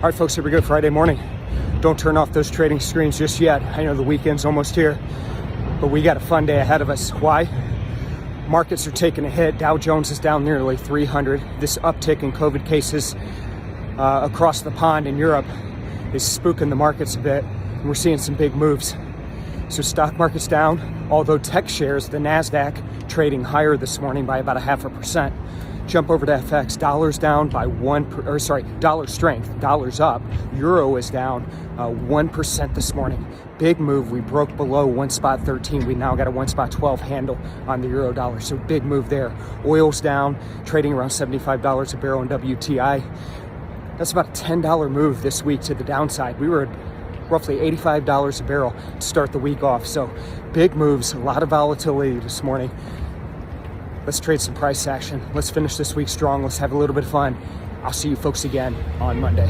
All right, folks, here we go. Friday morning. Don't turn off those trading screens just yet. I know the weekend's almost here, but we got a fun day ahead of us. Why? Markets are taking a hit. Dow Jones is down nearly 300. This uptick in COVID cases across the pond in Europe is spooking the markets a bit, and we're seeing some big moves. So stock market's down, although tech shares, the Nadex, trading higher this morning by about 0.5%. Jump over to FX. Dollar's down by dollar strength. Dollar's up. Euro is down 1% this morning. Big move. We broke below 1.13. We now got a 1.12 handle on the euro dollar. So big move there. Oil's down, trading around $75 a barrel in WTI. That's about a $10 move this week to the downside. We were at roughly $85 a barrel to start the week off. So big moves, a lot of volatility this morning. Let's trade some price action. Let's finish this week strong. Let's have a little bit of fun. I'll see you folks again on Monday.